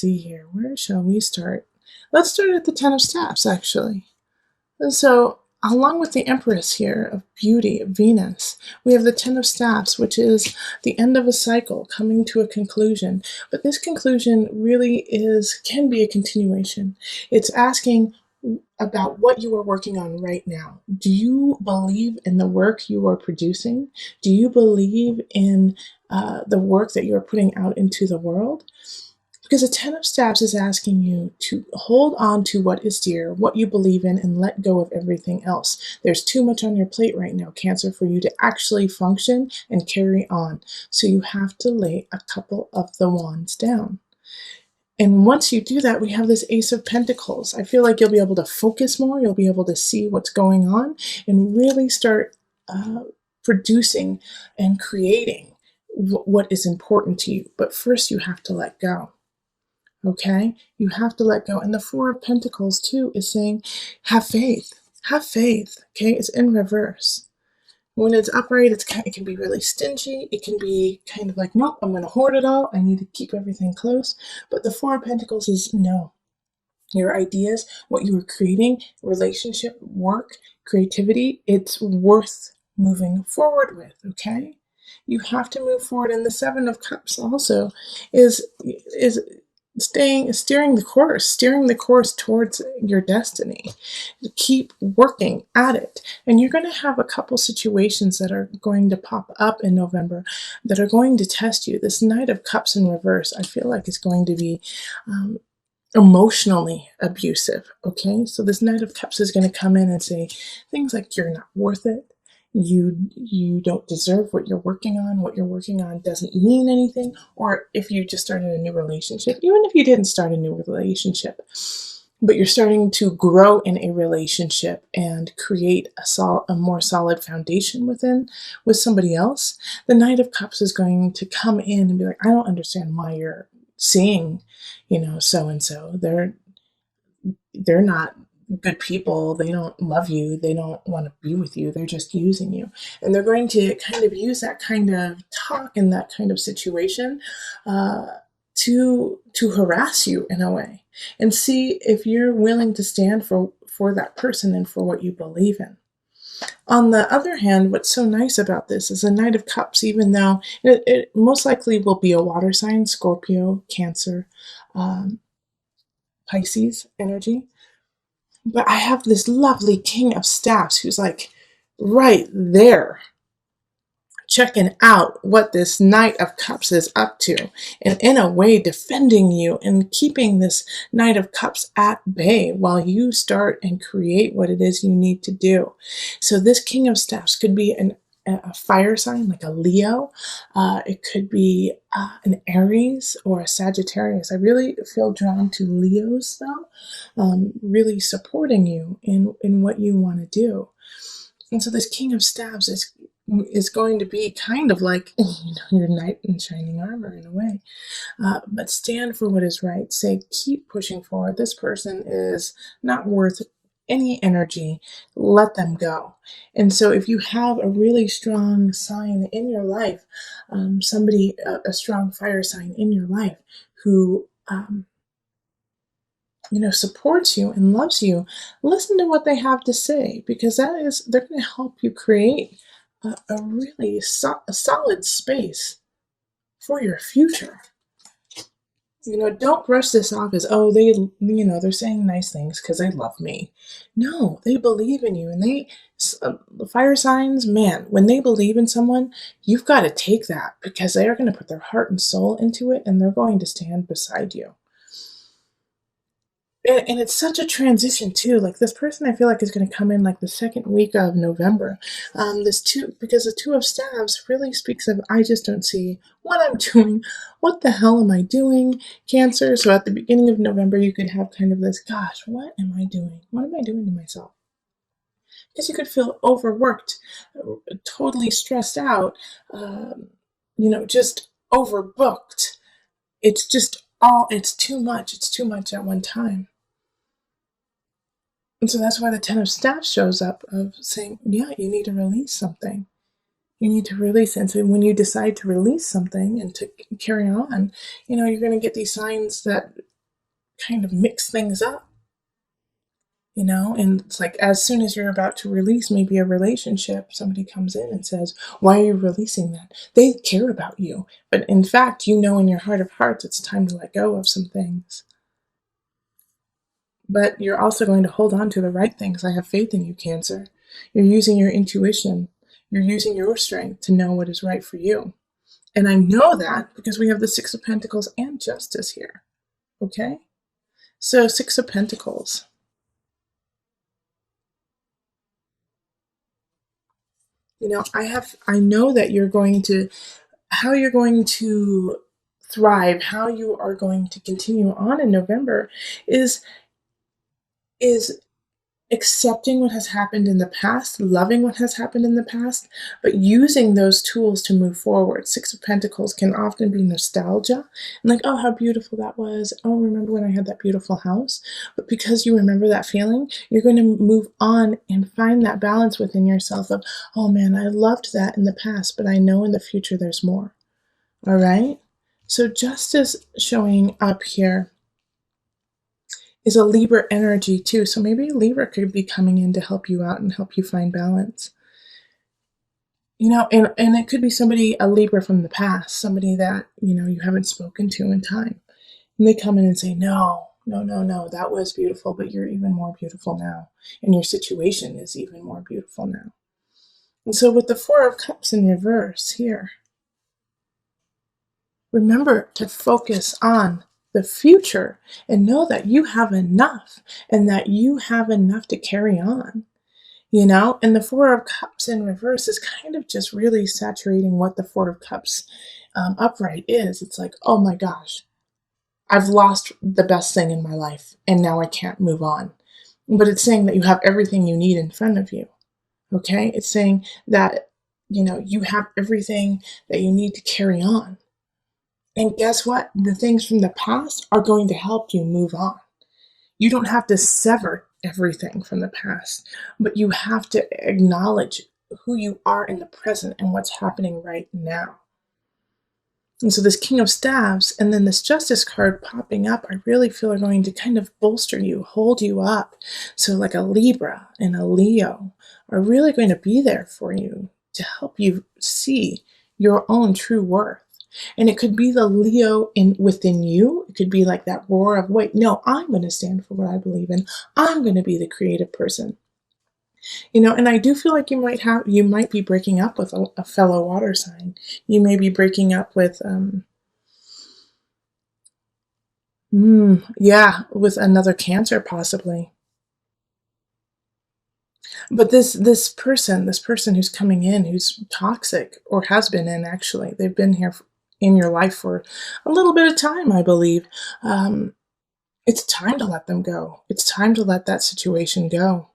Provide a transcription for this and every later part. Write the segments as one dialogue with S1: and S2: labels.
S1: see here. Where shall we start? Let's start at the Ten of Staffs, actually. And so, along with the Empress here of beauty, Venus, we have the Ten of Staffs, which is the end of a cycle coming to a conclusion. But this conclusion really can be a continuation. It's asking about what you are working on right now. Do you believe in the work you are producing? Do you believe in the work that you are putting out into the world? Because the Ten of Staffs is asking you to hold on to what is dear, what you believe in, and let go of everything else. There's too much on your plate right now, Cancer, for you to actually function and carry on. So you have to lay a couple of the wands down. And once you do that, we have this Ace of Pentacles. I feel like you'll be able to focus more. You'll be able to see what's going on and really start producing and creating what is important to you. But first, you have to let go. Okay? You have to let go. And the Four of Pentacles, too, is saying, have faith. Have faith. Okay? It's in reverse. When it's upright, it can be really stingy. It can be kind of like, nope, I'm going to hoard it all. I need to keep everything close. But the Four of Pentacles is no. Your ideas, what you are creating, relationship, work, creativity, it's worth moving forward with, okay? You have to move forward. And the Seven of Cups also is steering the course towards your destiny. Keep working at it. And you're going to have a couple situations that are going to pop up in November that are going to test you. This Knight of Cups in reverse, I feel like is going to be emotionally abusive. Okay, so this Knight of Cups is going to come in and say things like, you're not worth it. You don't deserve what you're working on. What you're working on doesn't mean anything. Or if you just started a new relationship, even if you didn't start a new relationship, but you're starting to grow in a relationship and create a more solid foundation with somebody else, the Knight of Cups is going to come in and be like, I don't understand why you're seeing, so-and-so. They're not good people. They don't love you. They don't want to be with you. They're just using you. And they're going to kind of use that kind of talk and that kind of situation to harass you in a way, and see if you're willing to stand for that person and for what you believe in. On the other hand, what's so nice about this is the Knight of Cups, even though it most likely will be a water sign, Scorpio, Cancer, Pisces energy. But I have this lovely King of Staffs who's like right there, checking out what this Knight of Cups is up to, and in a way defending you and keeping this Knight of Cups at bay while you start and create what it is you need to do. So this King of Staffs could be a fire sign like a Leo. It could be an Aries or a Sagittarius. I really feel drawn to Leos though, really supporting you in what you want to do. And so this King of Staffs is going to be kind of like your knight in shining armor in a way. But stand for what is right. Say, keep pushing forward. This person is not worth any energy. Let them go. And so if you have a really strong sign in your life, somebody, a strong fire sign in your life who supports you and loves you, listen to what they have to say, because they're going to help you create a really solid space for your future. Don't brush this off as, oh, they're saying nice things because they love me. No, they believe in you. And the fire signs, man, when they believe in someone, you've got to take that, because they are going to put their heart and soul into it, and they're going to stand beside you. And it's such a transition too. Like, this person, I feel like, is going to come in like the second week of November. Because the Two of Staves really speaks of, I just don't see what I'm doing. What the hell am I doing, Cancer? So at the beginning of November, you could have kind of this, gosh, what am I doing? What am I doing to myself? Because you could feel overworked, totally stressed out, just overbooked. It's too much. It's too much at one time. And so that's why the Ten of Staffs shows up, of saying, yeah, you need to release something. You need to release it. And so when you decide to release something and to carry on, you're going to get these signs that kind of mix things up, and it's like as soon as you're about to release maybe a relationship, somebody comes in and says, why are you releasing that? They care about you, but in fact, in your heart of hearts it's time to let go of some things. But you're also going to hold on to the right things. I have faith in you, Cancer. You're using your intuition, you're using your strength to know what is right for you. And I know that because we have the Six of Pentacles and Justice here. Okay? So, Six of Pentacles. I know that how you're going to thrive, how you are going to continue on in November is accepting what has happened in the past, loving what has happened in the past, but using those tools to move forward. Six of Pentacles can often be nostalgia and like, oh, how beautiful that was. Oh, remember when I had that beautiful house? But because you remember that feeling, you're going to move on and find that balance within yourself of, oh man, I loved that in the past, but I know in the future there's more. All right? So justice showing up here is a Libra energy too. So maybe a Libra could be coming in to help you out and help you find balance. And it could be a Libra from the past, somebody that, you haven't spoken to in time. And they come in and say, no, no, no, no, that was beautiful, but you're even more beautiful now. And your situation is even more beautiful now. And so with the Four of Cups in reverse here, remember to focus on the future and know that you have enough and that you have enough to carry on. And the Four of Cups in reverse is kind of just really saturating what the Four of Cups upright is. It's like, oh my gosh, I've lost the best thing in my life and now I can't move on. But it's saying that you have everything you need in front of you. Okay? It's saying that, you have everything that you need to carry on. And guess what? The things from the past are going to help you move on. You don't have to sever everything from the past, but you have to acknowledge who you are in the present and what's happening right now. And so this King of Staves and then this Justice card popping up, I really feel are going to kind of bolster you, hold you up. So like a Libra and a Leo are really going to be there for you to help you see your own true worth. And it could be the Leo within you. It could be like that roar of, wait, no, I'm going to stand for what I believe in. I'm going to be the creative person. And I do feel like you might be breaking up with a fellow water sign. You may be breaking up with, with another Cancer possibly. But this person who's coming in, who's toxic or has been in, actually, they've been here in your life for a little bit of time, I believe. It's time to let them go. It's time to let that situation go.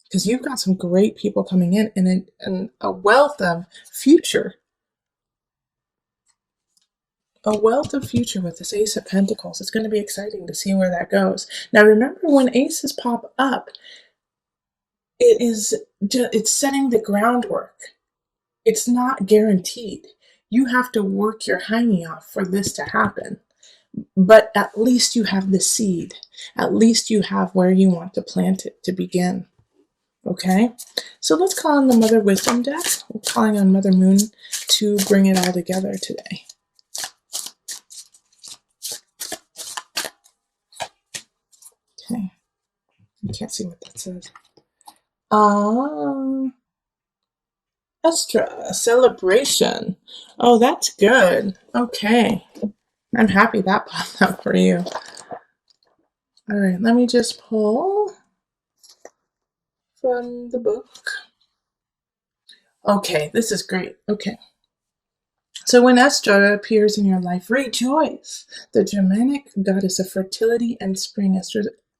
S1: Because you've got some great people coming in and a wealth of future. A wealth of future with this Ace of Pentacles. It's going to be exciting to see where that goes. Now, remember, when aces pop up, it's setting the groundwork. It's not guaranteed. You have to work your hiney off for this to happen. But at least you have the seed. At least you have where you want to plant it to begin. Okay? So let's call on the Mother Wisdom deck. We're calling on Mother Moon to bring it all together today. Okay. I can't see what that says. Extra celebration. Oh, that's good. Okay. I'm happy that popped up for you. All right, let me just pull from the book. Okay, this is great. Okay. So when Estra appears in your life, rejoice. The Germanic goddess of fertility and spring,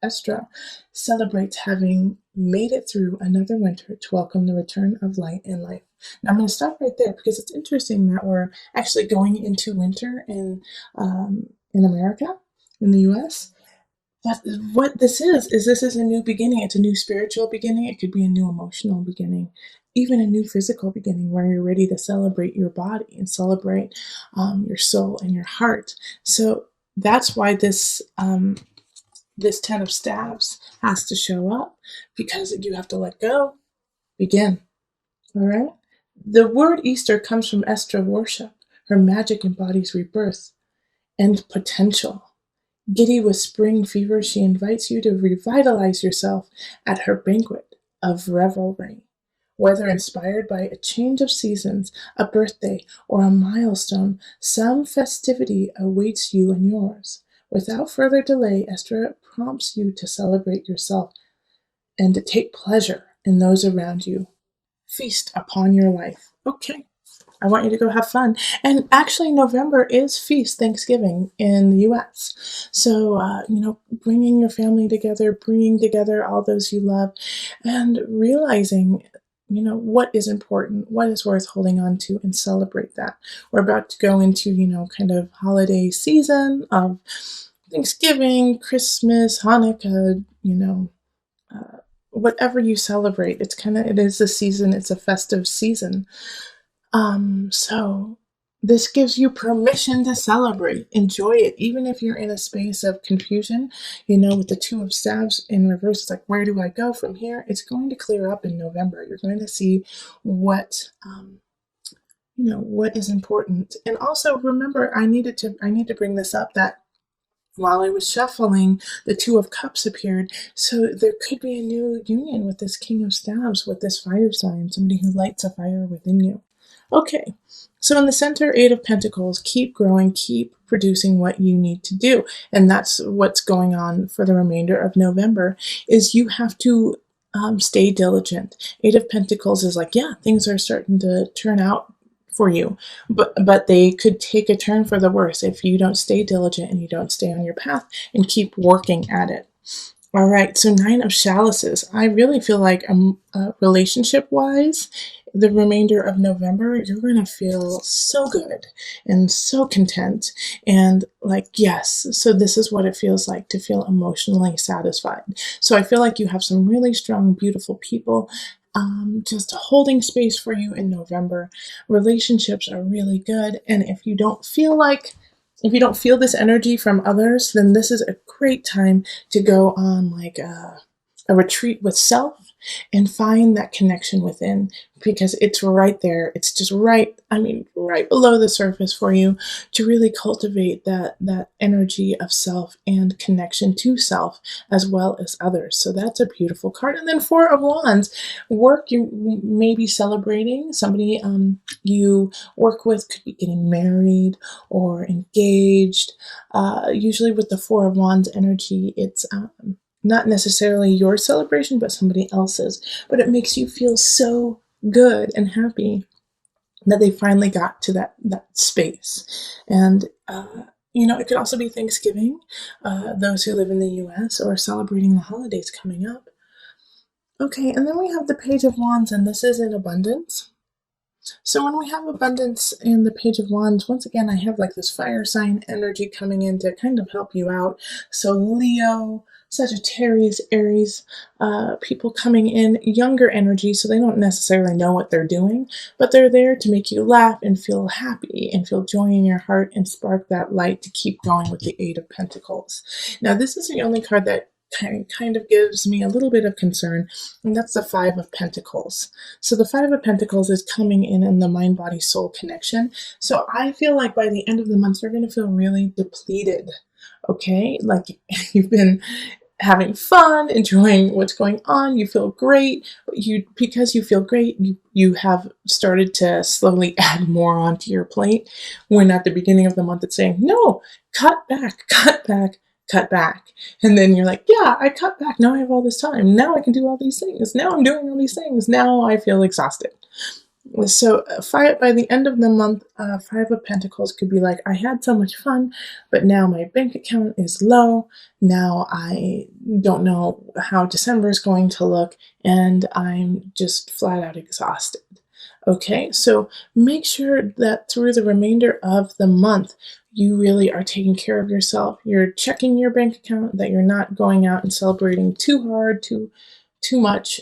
S1: Estra celebrates having made it through another winter to welcome the return of light and life. Now I'm going to stop right there because it's interesting that we're actually going into winter in America, in the U.S. But what this is a new beginning. It's a new spiritual beginning. It could be a new emotional beginning, even a new physical beginning where you're ready to celebrate your body and celebrate your soul and your heart. So That's why this Ten of Staves has to show up, because you have to let go, begin. All right? The word Easter comes from Estra worship. Her magic embodies rebirth and potential. Giddy with spring fever, she invites you to revitalize yourself at her banquet of revelry. Whether inspired by a change of seasons, a birthday, or a milestone, some festivity awaits you and yours. Without further delay, Esther prompts you to celebrate yourself and to take pleasure in those around you. Feast upon your life. Okay, I want you to go have fun. And actually, November is Feast Thanksgiving in the US. So, bringing your family together, bringing together all those you love, and realizing, what is important, what is worth holding on to, and celebrate that. We're about to go into, kind of holiday season of Thanksgiving, Christmas, Hanukkah, whatever you celebrate. It is a season, it's a festive season. So this gives you permission to celebrate, enjoy it, even if you're in a space of confusion, with the Two of Staves in reverse. It's like, where do I go from here? It's going to clear up in November. You're going to see what is important. And also remember, I need to bring this up, that while I was shuffling, the Two of Cups appeared. So there could be a new union with this King of Staves, with this fire sign, somebody who lights a fire within you. Okay, so in the center, Eight of Pentacles, keep growing, keep producing what you need to do. And that's what's going on for the remainder of November, is you have to stay diligent. Eight of Pentacles is like, yeah, things are starting to turn out for you, but they could take a turn for the worse if you don't stay diligent and you don't stay on your path and keep working at it. All right, so Nine of Chalices. I really feel like relationship-wise, the remainder of November, you're going to feel so good and so content and like, yes, so this is what it feels like to feel emotionally satisfied. So I feel like you have some really strong, beautiful people just holding space for you in November. Relationships are really good. And if you don't feel this energy from others, then this is a great time to go on like a retreat with self and find that connection within, because it's right there. It's just right below the surface for you to really cultivate that energy of self and connection to self as well as others. So that's a beautiful card. And then Four of Wands, work. You may be celebrating somebody you work with, could be getting married or engaged. Usually with the Four of Wands energy, it's not necessarily your celebration, but somebody else's. But it makes you feel so good and happy that they finally got to that space. And it could also be Thanksgiving, those who live in the US, or celebrating the holidays coming up. Okay, and then we have the Page of Wands, and this is in abundance. So when we have abundance in the Page of Wands, once again, I have like this fire sign energy coming in to kind of help you out. So Leo, Sagittarius, Aries, people coming in, younger energy, so they don't necessarily know what they're doing, but they're there to make you laugh and feel happy and feel joy in your heart and spark that light to keep going with the Eight of Pentacles. Now, this is the only card that kind of gives me a little bit of concern, and that's the Five of Pentacles. So the Five of Pentacles is coming in the mind, body, soul connection. So I feel like by the end of the month, you're going to feel really depleted. Okay, like you've been having fun, enjoying what's going on, you feel great, but because you feel great, you have started to slowly add more onto your plate, when at the beginning of the month it's saying, no, cut back, cut back, cut back. And then you're like, yeah, I cut back, now I have all this time, now I can do all these things, now I'm doing all these things, now I feel exhausted. So by the end of the month, Five of Pentacles could be like, I had so much fun, but now my bank account is low. Now I don't know how December is going to look, and I'm just flat out exhausted. Okay, so make sure that through the remainder of the month, you really are taking care of yourself. You're checking your bank account, that you're not going out and celebrating too hard, too much,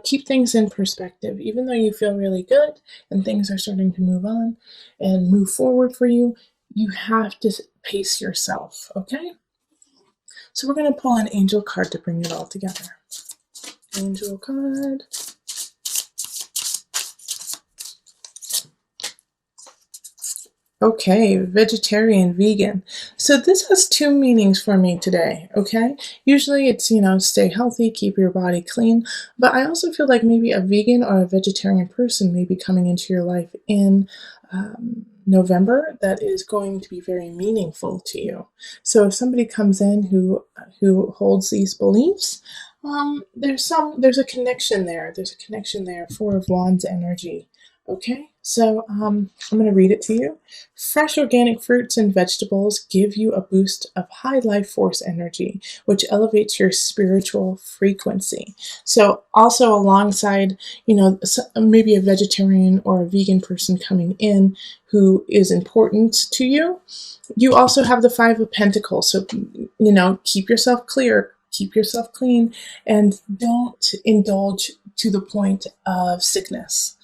S1: keep things in perspective. Even though you feel really good and things are starting to move on and move forward for you, You have to pace yourself, okay? So we're going to pull an angel card to bring it all together. Angel card. Okay, vegetarian, vegan. So this has two meanings for me today, okay? Usually it's, stay healthy, keep your body clean, but I also feel like maybe a vegan or a vegetarian person may be coming into your life in November that is going to be very meaningful to you. So if somebody comes in who holds these beliefs, there's a connection there. There's a connection there. Four of Wands energy. Okay, so I'm going to read it to you. Fresh organic fruits and vegetables give you a boost of high life force energy, which elevates your spiritual frequency. So, also alongside, maybe a vegetarian or a vegan person coming in who is important to you, you also have the Five of Pentacles. So, keep yourself clear, keep yourself clean, and don't indulge to the point of sickness.